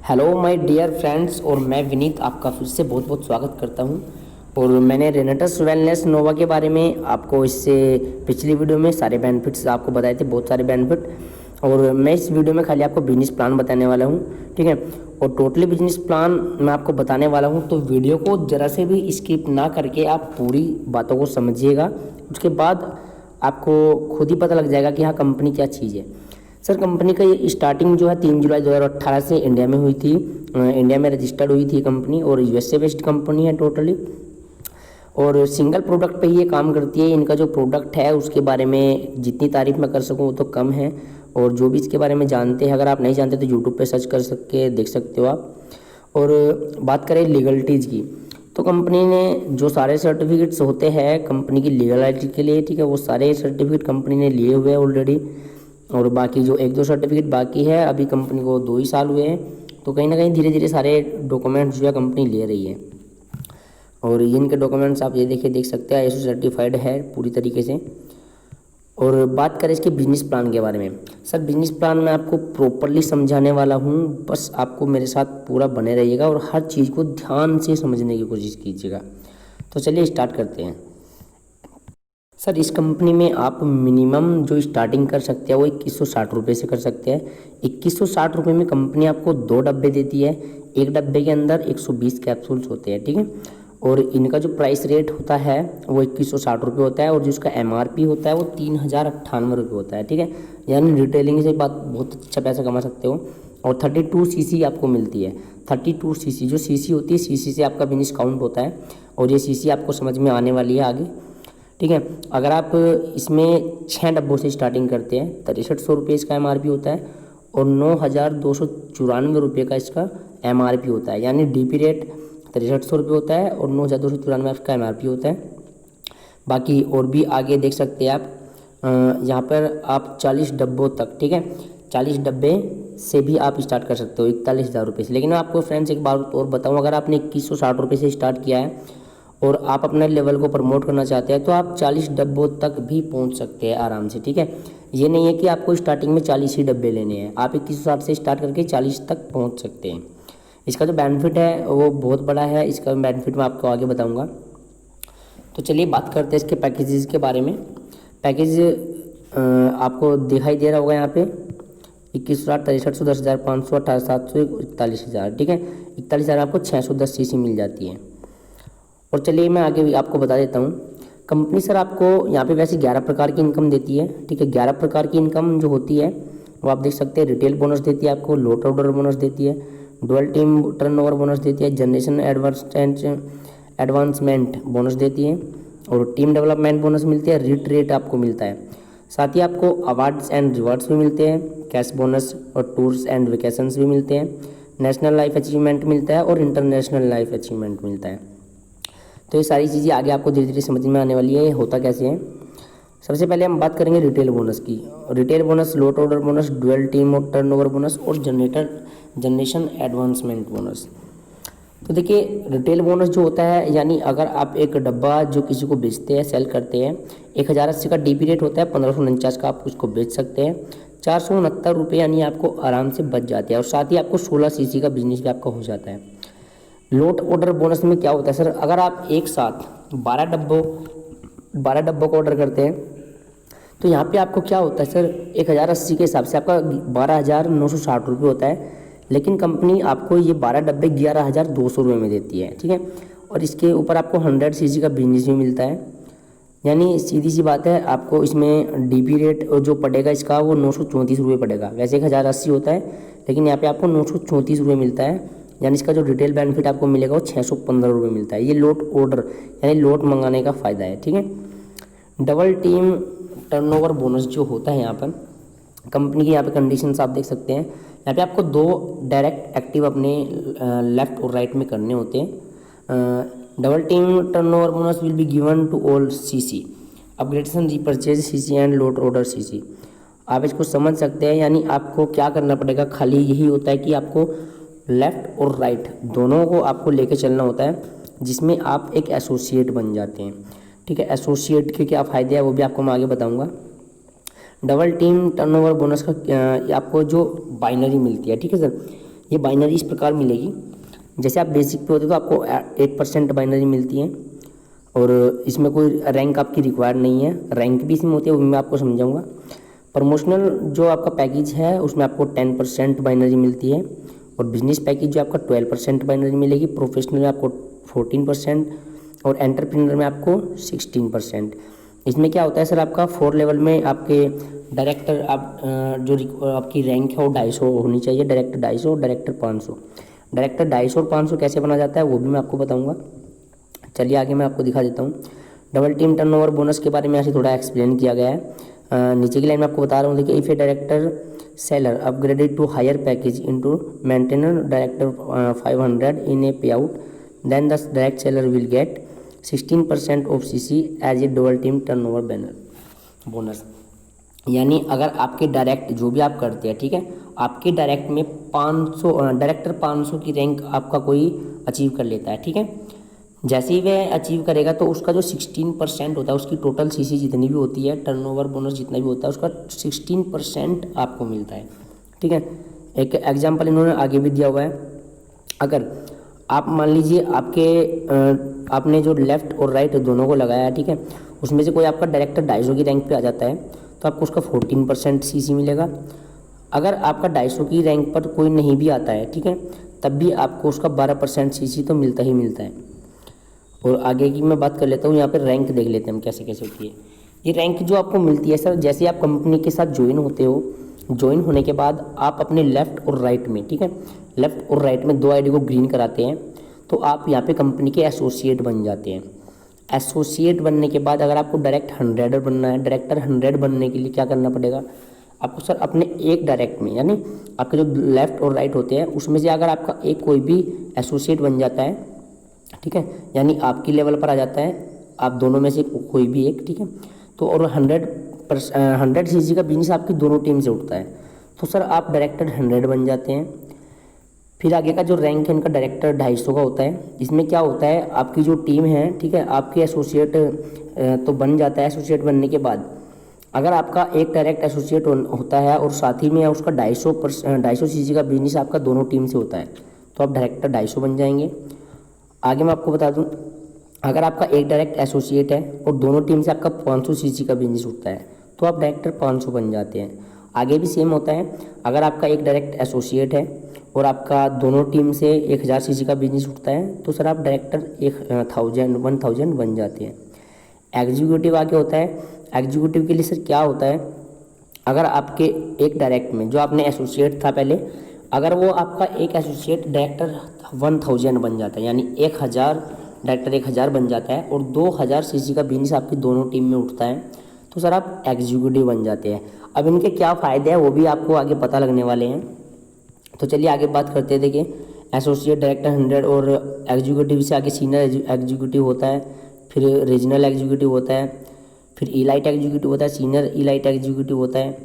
Hello my dear friends, और मैं विनीत आपका फिर से बहुत बहुत स्वागत करता हूं। और मैंने रेनेटस वेलनेस नोवा के बारे में आपको इससे पिछली वीडियो में सारे बेनिफिट्स आपको बताए थे, बहुत सारे बेनिफिट। और मैं इस वीडियो में खाली आपको बिजनेस प्लान बताने वाला हूं, ठीक है। और टोटली बिजनेस प्लान मैं आपको बताने वाला हूं, तो वीडियो को ज़रा से भी स्किप ना करके आप पूरी बातों को समझिएगा। उसके बाद आपको खुद ही पता लग जाएगा कि हाँ, कंपनी क्या चीज़ है। सर, कंपनी का ये स्टार्टिंग जो है 3 जुलाई 2018 से इंडिया में हुई थी। इंडिया में रजिस्टर्ड हुई थी कंपनी, और यूएसए बेस्ड कंपनी है टोटली। और सिंगल प्रोडक्ट पे ये काम करती है। इनका जो प्रोडक्ट है उसके बारे में जितनी तारीफ मैं कर सकूँ वो तो कम है। और जो भी इसके बारे में जानते हैं, अगर आप नहीं जानते तो यूट्यूब पे सर्च कर सके देख सकते हो आप। और बात करें लीगलिटीज़ की, तो कंपनी ने जो सारे सर्टिफिकेट्स होते हैं कंपनी की लीगलिटी के लिए, ठीक है, वो सारे सर्टिफिकेट कंपनी ने लिए हुए हैं ऑलरेडी। और बाकी जो 1-2 सर्टिफिकेट बाकी है, अभी कंपनी को 2 ही साल हुए हैं, तो कहीं ना कहीं धीरे धीरे सारे डॉक्यूमेंट्स जो है कंपनी ले रही है। और इनके डॉक्यूमेंट्स आप ये देख सकते हैं, ISO सर्टिफाइड है पूरी तरीके से। और बात करें इसके बिजनेस प्लान के बारे में, सर बिजनेस प्लान मैं आपको प्रॉपरली समझाने वाला हूँ, बस आपको मेरे साथ पूरा बने रहिएगा और हर चीज़ को ध्यान से समझने की कोशिश कीजिएगा। तो चलिए स्टार्ट करते हैं। सर, इस कंपनी में आप मिनिमम जो स्टार्टिंग कर सकते हैं वो 2160 रुपये से कर सकते हैं। 2160 रुपये में कंपनी आपको 2 डब्बे देती है। एक डब्बे के अंदर 120 कैप्सूल्स होते हैं, ठीक है। और इनका जो प्राइस रेट होता है वो 2160 रुपये होता है, और जिसका MRP होता है वो 3098 रुपये होता है, ठीक है। यानी रिटेलिंग से बात बहुत अच्छा पैसा कमा सकते हो। और 32 सीसी आपको मिलती है। 32 सीसी जो सीसी होती है, सीसी से आपका बिजनेस काउंट होता है, और ये सीसी आपको समझ में आने वाली है आगे, ठीक है। अगर आप इसमें 6 डब्बों से स्टार्टिंग करते हैं, 6300 रुपये इसका MRP होता है, और 9294 रुपये का इसका MRP होता है। यानी DP रेट 6300 रुपये होता है और 9294 इसका MRP होता है। बाकी और भी आगे देख सकते हैं आप, यहाँ पर आप 40 डब्बों तक, ठीक है, 40 डब्बे से भी आप स्टार्ट कर सकते हो 41,000 रुपये से। लेकिन मैं आपको फ्रेंड्स एक बात और बताऊँ, अगर आपने 2160 रुपये से स्टार्ट किया है और आप अपने लेवल को प्रमोट करना चाहते हैं तो आप 40 डब्बों तक भी पहुंच सकते हैं आराम से, ठीक है। ये नहीं है कि आपको स्टार्टिंग में 40 ही डब्बे लेने हैं, आप 2160 से स्टार्ट करके 40 तक पहुंच सकते हैं। इसका जो बेनिफिट है वो बहुत बड़ा है, इसका बेनिफिट मैं आपको आगे बताऊंगा। तो चलिए बात करते हैं इसके पैकेजेस के बारे में। पैकेज आपको दिखाई दे रहा होगा यहाँ पे, 2160, 6300, 10,500, 18,700, 41,000, ठीक है। 41,000 आपको 610 सीसी मिल जाती है। और चलिए मैं आगे भी आपको बता देता हूँ। कंपनी सर आपको यहाँ पे वैसे 11 प्रकार की इनकम देती है, ठीक है। 11 प्रकार की इनकम जो होती है वो आप देख सकते हैं। रिटेल बोनस देती है आपको, लोट ऑर्डर बोनस देती है, डुअल टीम टर्नओवर बोनस देती है, जनरेशन एडवांसमेंट बोनस देती है, और टीम डेवलपमेंट बोनस मिलती है, रिट रेट आपको मिलता है। साथ ही आपको अवार्ड्स एंड रिवार्ड्स भी मिलते हैं, कैश बोनस और टूर्स एंड वेकेशंस भी मिलते हैं, नेशनल लाइफ अचीवमेंट मिलता है, और इंटरनेशनल लाइफ अचीवमेंट मिलता है। तो ये सारी चीज़ें आगे आपको धीरे धीरे समझ में आने वाली है, ये होता कैसे है। सबसे पहले हम बात करेंगे रिटेल बोनस की। Retail bonus, lot order bonus, dual team turnover bonus, और जनरेशन एडवांसमेंट बोनस। तो देखिए, रिटेल बोनस जो होता है, यानी अगर आप एक डब्बा जो किसी को बेचते हैं, सेल करते हैं, 1080 का DP रेट होता है, 1549 का आप उसको बेच सकते हैं, 469 रुपये यानी आपको आराम से बच जाते हैं। और साथ ही आपको 16 सीसी का बिजनेस भी आपका हो जाता है। लोट ऑर्डर बोनस में क्या होता है सर, अगर आप एक साथ 12 डब्बों का ऑर्डर करते हैं तो यहाँ पे आपको क्या होता है सर, 1080 के हिसाब से आपका 12,960 रुपये होता है। लेकिन कंपनी आपको ये 12 डब्बे 11,200 रुपये में देती है, ठीक है। और इसके ऊपर आपको 100 सीसी का बिजनेस भी मिलता है। यानी सीधी सी बात है, आपको इसमें DP रेट जो पड़ेगा इसका वो 934 रुपये पड़ेगा। वैसे 1080 होता है, लेकिन यहाँ पे आपको 934 रुपये मिलता है। यानी इसका जो रिटेल बेनिफिट आपको मिलेगा वो 615 रुपये मिलता है। ये लोट ऑर्डर यानी लोट मंगाने का फ़ायदा है, ठीक है। डबल टीम टर्नओवर बोनस जो होता है यहाँ पर कंपनी की, यहाँ पे कंडीशंस आप देख सकते हैं। यहाँ पे आपको 2 डायरेक्ट एक्टिव अपने लेफ्ट और राइट में करने होते हैं। Double team turnover bonus will be given to all CC upgradation, repurchase CC and lot order CC। आप इसको समझ सकते हैं, यानी आपको क्या करना पड़ेगा, खाली यही होता है कि आपको लेफ़्ट और राइट दोनों को आपको लेके चलना होता है, जिसमें आप एक एसोसिएट बन जाते हैं, ठीक है। एसोसिएट के क्या फ़ायदे हैं वो भी आपको मैं आगे बताऊंगा। डबल टीम टर्नओवर बोनस का आपको जो बाइनरी मिलती है, ठीक है सर, ये बाइनरी इस प्रकार मिलेगी, जैसे आप बेसिक पे होते हो तो आपको 8% बाइनरी मिलती है, और इसमें कोई रैंक आपकी रिक्वायर्ड नहीं है। रैंक भी इसमें होती है, वो मैं आपको समझाऊंगा। प्रमोशनल जो आपका पैकेज है उसमें आपको 10% बाइनरी मिलती है, और बिजनेस पैकेज जो आपका 12% बाइनरी मिलेगी। प्रोफेशनल में आपको 14% और एंटरप्रेन्योर में आपको 16%। इसमें क्या होता है सर, आपका 4 लेवल में आपके डायरेक्टर आप आपकी रैंक है वो 250 होनी चाहिए, डायरेक्टर 250 और डायरेक्टर 500। डायरेक्टर 250 और 500 कैसे बना जाता है वो भी मैं आपको बताऊंगा। चलिए आगे मैं आपको दिखा देता हूँ। डबल टीम टर्नओवर बोनस के बारे में ऐसे थोड़ा एक्सप्लेन किया गया है। नीचे की लाइन में आपको बता रहा हूँ, देखिए if a director seller upgraded to higher package into maintainer director 500 in a payout, then the direct seller will get 16% of CC as a double team turnover banner bonus. यानी अगर आपके direct जो भी आप करते हैं, ठीक है, आपके डायरेक्ट में 500 डायरेक्टर 500 की रैंक आपका कोई अचीव कर लेता है, ठीक है, जैसे ही वह अचीव करेगा तो उसका जो 16% होता है, उसकी टोटल सीसी जितनी भी होती है, टर्नओवर बोनस जितना भी होता है, उसका 16% आपको मिलता है, ठीक है। एक एग्जांपल इन्होंने आगे भी दिया हुआ है। अगर आप मान लीजिए आपने जो लेफ्ट और राइट दोनों को लगाया, ठीक है, उसमें से कोई आपका डायरेक्टर 250 की रैंक पे आ जाता है तो आपको उसका 14% सीसी मिलेगा। अगर आपका 250 की रैंक पर कोई नहीं भी आता है, ठीक है, तब भी आपको उसका 12% सीसी तो मिलता ही मिलता है। और आगे की मैं बात कर लेता हूँ, यहाँ पर रैंक देख लेते हैं हम कैसे कैसे होती है। ये रैंक जो आपको मिलती है सर, जैसे आप कंपनी के साथ ज्वाइन होते हो, ज्वाइन होने के बाद आप अपने लेफ़्ट और राइट में, ठीक है, लेफ़्ट और राइट में 2 आईडी को ग्रीन कराते हैं तो आप यहाँ पे कंपनी के एसोसिएट बन जाते हैं। एसोसिएट बनने के बाद अगर आपको डायरेक्ट 100 बनना है, डायरेक्टर 100 बनने के लिए क्या करना पड़ेगा आपको सर, अपने एक डायरेक्ट में, यानी आपके जो लेफ़्ट और राइट होते हैं उसमें से अगर आपका एक कोई भी एसोसिएट बन जाता है, ठीक है, यानी आपकी लेवल पर आ जाता है, आप दोनों में से कोई भी एक, ठीक है, तो और 100 सीसी का बिजनेस आपकी दोनों टीम से उठता है तो सर आप डायरेक्टर 100 बन जाते हैं। फिर आगे का जो रैंक है इनका डायरेक्टर 250 का होता है। इसमें क्या होता है, आपकी जो टीम है, ठीक है, आपके एसोसिएट तो बन जाता है। एसोसिएट बनने के बाद अगर आपका एक डायरेक्ट एसोसिएट होता है और साथ ही में उसका 250 सीसी का बिजनेस आपका दोनों टीम से होता है तो आप डायरेक्टर 250 बन जाएंगे। आगे मैं आपको बता दूं, अगर आपका एक डायरेक्ट एसोसिएट है और दोनों टीम से आपका 500 सीसी का बिजनेस उठता है तो आप डायरेक्टर 500 बन जाते हैं। आगे भी सेम होता है, अगर आपका एक डायरेक्ट एसोसिएट है और आपका दोनों टीम से 1000 सीसी का बिजनेस उठता है तो सर आप डायरेक्टर 1000 बन जाते हैं। एग्जीक्यूटिव आगे होता है। एग्जीक्यूटिव के लिए सर क्या होता है, अगर आपके एक डायरेक्ट में जो आपने एसोसिएट था पहले, अगर वो आपका एक एसोसिएट डायरेक्टर 1000 बन जाता है, यानी 1000 डायरेक्टर 1000 बन जाता है और 2000 सीसी का बिजनेस आपकी दोनों टीम में उठता है तो सर आप एग्जीक्यूटिव बन जाते हैं। अब इनके क्या फ़ायदे हैं वो भी आपको आगे पता लगने वाले हैं। तो चलिए आगे बात करते हैं। देखिए एसोसिएट डायरेक्टर 100 और एग्जीक्यूटिव से आगे सीनियर एग्जीक्यूटिव होता है, फिर रीजनल एग्जीक्यूटिव होता है, फिर इलाइट एग्जीक्यूटिव होता है, सीनियर इलाइट एग्जीक्यूटिव होता है।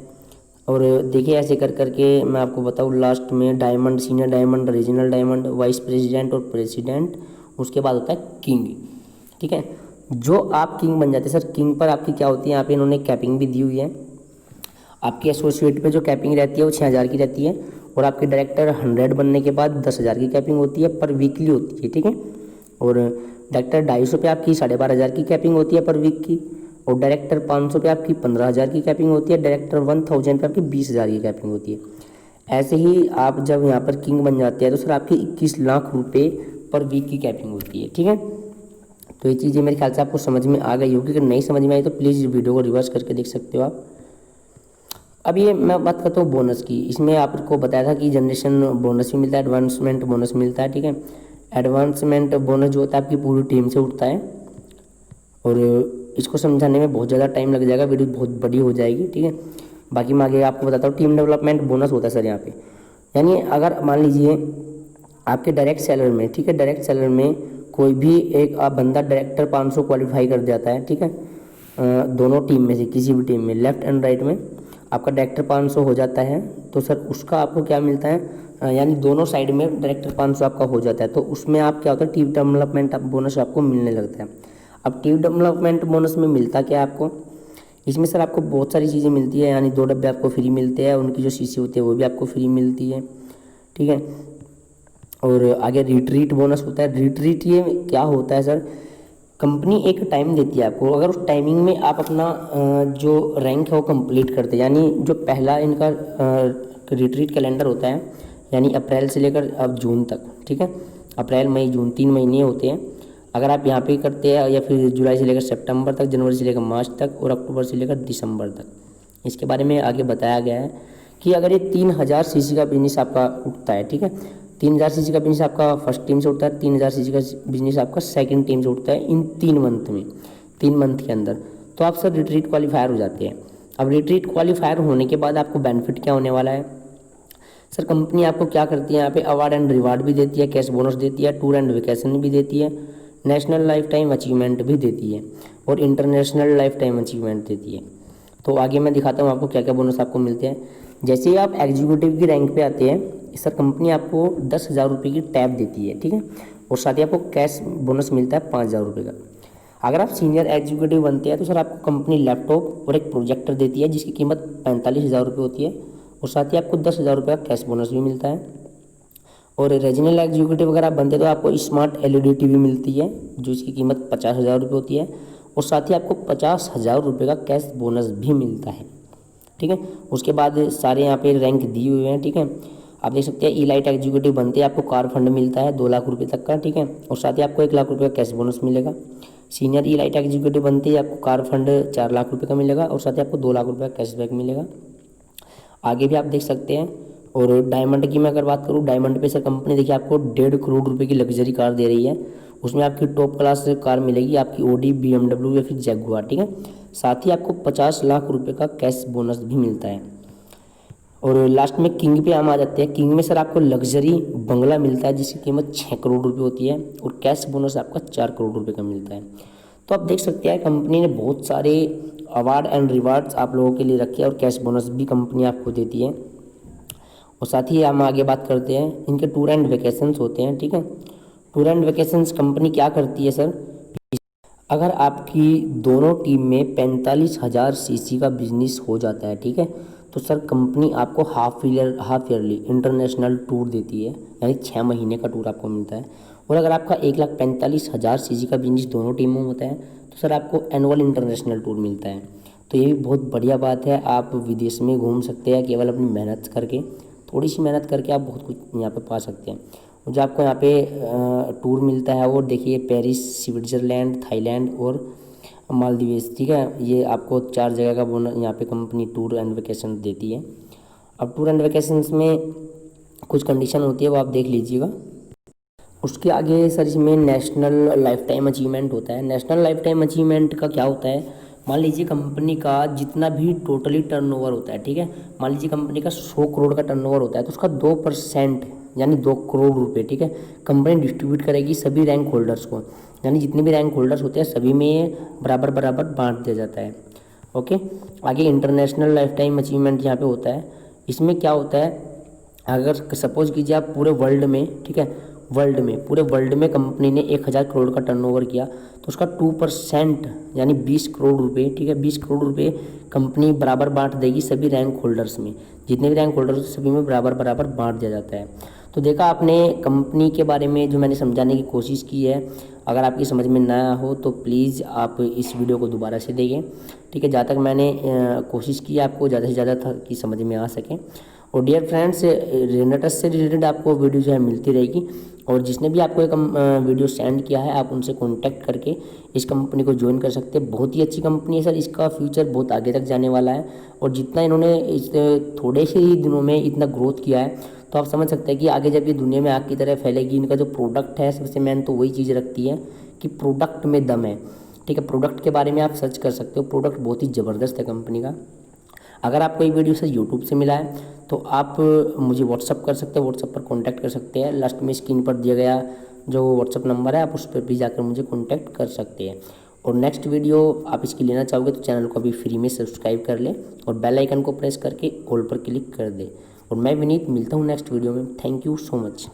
और देखिए ऐसे कर करके मैं आपको बताऊँ, लास्ट में diamond, senior diamond, regional diamond, vice president और प्रेसिडेंट, उसके बाद होता है किंग, ठीक है। जो आप किंग बन जाते हैं सर, किंग पर आपकी क्या होती है, यहाँ पे इन्होंने कैपिंग भी दी हुई है। आपकी एसोसिएट पे जो कैपिंग रहती है वो 6000 की रहती है और आपके डायरेक्टर 100 बनने के बाद 10,000 की कैपिंग होती है, पर वीकली होती है, ठीक है। और डायरेक्टर 250 पे आपकी 12,500 की कैपिंग होती है पर वीक की, और डायरेक्टर 500 पे आपकी 15,000 की कैपिंग होती है, डायरेक्टर 1000 पे आपकी 20,000 की कैपिंग होती है। ऐसे ही आप जब यहाँ पर किंग बन जाते हैं तो सर आपकी 21 लाख रुपये पर वीक की कैपिंग होती है, ठीक है। तो ये चीज़ें मेरे ख्याल से आपको समझ में आ गई होगी। अगर नहीं समझ में आई तो प्लीज़ वीडियो को रिवर्स करके देख सकते हो आप। अब ये मैं बात करता हूँ बोनस की। इसमें आपको बताया था कि जनरेशन बोनस भी मिलता है, एडवांसमेंट बोनस मिलता है, ठीक है। एडवांसमेंट बोनस जो होता है आपकी पूरी टीम से उठता है और इसको समझाने में बहुत ज़्यादा टाइम लग जाएगा, वीडियो बहुत बड़ी हो जाएगी, ठीक है। बाकी मैं आगे आपको बताता हूँ। टीम डेवलपमेंट बोनस होता है सर यहाँ पे, यानी अगर मान लीजिए आपके डायरेक्ट सैलरी में, ठीक है, डायरेक्ट सैलरी में कोई भी एक आप बंदा डायरेक्टर 500 क्वालिफाई कर जाता है, ठीक है, दोनों टीम में से किसी भी टीम में, लेफ्ट एंड राइट में आपका डायरेक्टर 500 हो जाता है तो सर उसका आपको क्या मिलता है, यानी दोनों साइड में डायरेक्टर 500 आपका हो जाता है तो उसमें आप क्या होता है, टीम डेवलपमेंट बोनस आपको मिलने लगता है। अब टीम डेवलपमेंट बोनस में मिलता क्या है आपको, इसमें सर आपको बहुत सारी चीज़ें मिलती है, यानी 2 डब्बे आपको फ्री मिलते हैं, उनकी जो सीसी होती है वो भी आपको फ्री मिलती है, ठीक है। और आगे रिट्रीट बोनस होता है। रिट्रीट ये क्या होता है सर, कंपनी एक टाइम देती है आपको, अगर उस टाइमिंग में आप अपना जो रैंक है वो कंप्लीट करते हैं, यानी जो पहला इनका रिट्रीट कैलेंडर होता है, यानी अप्रैल से लेकर अब जून तक, ठीक है, अप्रैल मई जून 3 महीने होते हैं। अगर आप यहाँ पे करते हैं, या फिर जुलाई से लेकर सितंबर तक, जनवरी से लेकर मार्च तक, और अक्टूबर से लेकर दिसंबर तक, इसके बारे में आगे बताया गया है कि अगर ये 3000 सीसी का बिजनेस आपका उठता है, ठीक है, 3000 सीसी का बिजनेस आपका फर्स्ट टीम से उठता है, 3000 सीसी का बिजनेस आपका सेकंड टीम से उठता है, इन 3 मंथ में, 3 मंथ के अंदर, तो आप सर रिट्रीट क्वालिफायर हो जाते हैं। अब रिट्रीट क्वालिफायर होने के बाद आपको बेनिफिट क्या होने वाला है सर, कंपनी आपको क्या करती है यहाँ पे, अवार्ड एंड रिवार्ड भी देती है, कैश बोनस देती है, टूर एंड वेकेशन भी देती है, नेशनल लाइफ टाइम अचीवमेंट भी देती है, और इंटरनेशनल लाइफ टाइम अचीवमेंट देती है। तो आगे मैं दिखाता हूँ आपको क्या क्या बोनस आपको मिलते हैं। जैसे ही आप एग्जीक्यूटिव की रैंक पे आते हैं सर, कंपनी आपको 10,000 रुपये की टैब देती है, ठीक है, और साथ ही आपको कैश बोनस मिलता है 5,000 रुपये का। अगर आप सीनियर एग्जीक्यूटिव बनते हैं तो सर आपको कंपनी लैपटॉप और एक प्रोजेक्टर देती है, जिसकी कीमत 45,000 रुपये होती है, और साथ ही आपको 10,000 रुपये का कैश बोनस भी मिलता है। और रीजनल एग्जीक्यूटिव अगर आप बनते हैं तो आपको स्मार्ट LED टीवी मिलती है, जो इसकी कीमत 50,000 रुपये होती है, और साथ ही आपको 50,000 रुपये का कैश बोनस भी मिलता है, ठीक है। उसके बाद सारे यहाँ पे रैंक दिए हुए हैं, ठीक है, आप देख सकते हैं। इलाइट एग्जीक्यूटिव बनते हैं आपको कार फंड मिलता है 2 लाख रुपये तक का, ठीक है, और साथ ही आपको 1 लाख रुपये का कैश बोनस मिलेगा। सीनियर इलाइट एग्जीक्यूटिव बनते हैं आपको कार फंड 4 लाख रुपये का मिलेगा, और साथ ही आपको 2 लाख रुपये का कैशबैक मिलेगा। आगे भी आप देख सकते हैं। और डायमंड की मैं अगर बात करूँ, डायमंड पे सर कंपनी देखिए आपको 1.5 करोड़ रुपए की लग्जरी कार दे रही है, उसमें आपकी टॉप क्लास कार मिलेगी, आपकी OD BMW या फिर जैगुआर, ठीक है। साथ ही आपको 50 लाख रुपए का कैश बोनस भी मिलता है। और लास्ट में किंग पे हम आ जाते हैं। किंग में सर आपको लग्जरी बंगला मिलता है, जिसकी कीमत 6 करोड़ रुपये होती है, और कैश बोनस आपका 4 करोड़ रुपये का मिलता है। तो आप देख सकते हैं कंपनी ने बहुत सारे अवार्ड एंड रिवार्ड्स आप लोगों के लिए रखे हैं, और कैश बोनस भी कंपनी आपको देती है। और साथ ही हम आगे बात करते हैं, इनके टूर एंड वेकेशंस होते हैं, ठीक है। टूर एंड वेकेशंस कंपनी क्या करती है सर, अगर आपकी दोनों टीम में 45,000 सीसी का बिजनेस हो जाता है, ठीक है, तो सर कंपनी आपको हाफ ईयरली इंटरनेशनल टूर देती है, यानी 6 महीने का टूर आपको मिलता है। और अगर आपका 1,45,000 सीसी का बिजनेस दोनों टीमों में होता है तो सर आपको एनुअल इंटरनेशनल टूर मिलता है। तो ये भी बहुत बढ़िया बात है, आप विदेश में घूम सकते हैं केवल अपनी मेहनत करके, थोड़ी सी मेहनत करके आप बहुत कुछ यहाँ पे पा सकते हैं। और जो आपको यहाँ पे टूर मिलता है वो देखिए, पेरिस, स्विट्ज़रलैंड, थाईलैंड और मालदीव्स, ठीक है, ये आपको 4 जगह का बोनस यहाँ पे कंपनी टूर एंड वेकेशन देती है। अब टूर एंड वेकेशंस में कुछ कंडीशन होती है, वो आप देख लीजिएगा। उसके आगे सर इसमें नेशनल लाइफ टाइम अचीवमेंट होता है। नेशनल लाइफ टाइम अचीवमेंट का क्या होता है, मान लीजिए कंपनी का जितना भी टोटली टर्नओवर होता है, ठीक है, मान लीजिए कंपनी का 100 करोड़ का टर्नओवर होता है, तो उसका 2% यानी 2 करोड़ रुपए, ठीक है, कंपनी डिस्ट्रीब्यूट करेगी सभी रैंक होल्डर्स को, यानी जितने भी रैंक होल्डर्स होते हैं सभी में बराबर बराबर बांट दिया जाता है। ओके, आगे इंटरनेशनल लाइफ टाइम अचीवमेंट यहाँ पे होता है। इसमें क्या होता है, अगर सपोज कीजिए आप पूरे वर्ल्ड में, ठीक है, पूरे वर्ल्ड में कंपनी ने 1,000 करोड़ का टर्नओवर किया, तो उसका 2% यानी 20 करोड़ रुपए, ठीक है, 20 करोड़ रुपए कंपनी बराबर बांट देगी सभी रैंक होल्डर्स में, जितने भी रैंक होल्डर्स सभी में बराबर बराबर बांट दिया जाता है। तो देखा आपने कंपनी के बारे में जो मैंने समझाने की कोशिश की है, अगर आपकी समझ में ना हो तो प्लीज़ आप इस वीडियो को दोबारा से देखें, ठीक है, जहाँ तक मैंने कोशिश की आपको ज़्यादा से ज़्यादा की समझ में आ सके। और डियर फ्रेंड्स, रेनेटस से रिलेटेड आपको वीडियो जो है मिलती रहेगी, और जिसने भी आपको एक वीडियो सेंड किया है आप उनसे कांटेक्ट करके इस कंपनी को ज्वाइन कर सकते हैं। बहुत ही अच्छी कंपनी है सर, इसका फ्यूचर बहुत आगे तक जाने वाला है, और जितना इन्होंने इस थोड़े से ही दिनों में इतना ग्रोथ किया है, तो आप समझ सकते हैं कि आगे जब ये दुनिया में आग की तरह फैलेगी, इनका जो प्रोडक्ट है सबसे मेन तो वही चीज़ रखती है कि प्रोडक्ट में दम है, ठीक है। प्रोडक्ट के बारे में आप सर्च कर सकते हो, प्रोडक्ट बहुत ही ज़बरदस्त है कंपनी का। अगर आपको ये वीडियो से यूट्यूब से मिला है तो आप मुझे व्हाट्सअप कर सकते हैं, व्हाट्सअप पर कांटेक्ट कर सकते हैं। लास्ट में स्क्रीन पर दिया गया जो व्हाट्सअप नंबर है आप उस पर भी जाकर मुझे कांटेक्ट कर सकते हैं। और नेक्स्ट वीडियो आप इसकी लेना चाहोगे तो चैनल को अभी फ्री में सब्सक्राइब कर लें और बेल आइकन को प्रेस करके ऑल पर क्लिक कर दें। और मैं विनीत मिलता हूँ नेक्स्ट वीडियो में। Thank you so much.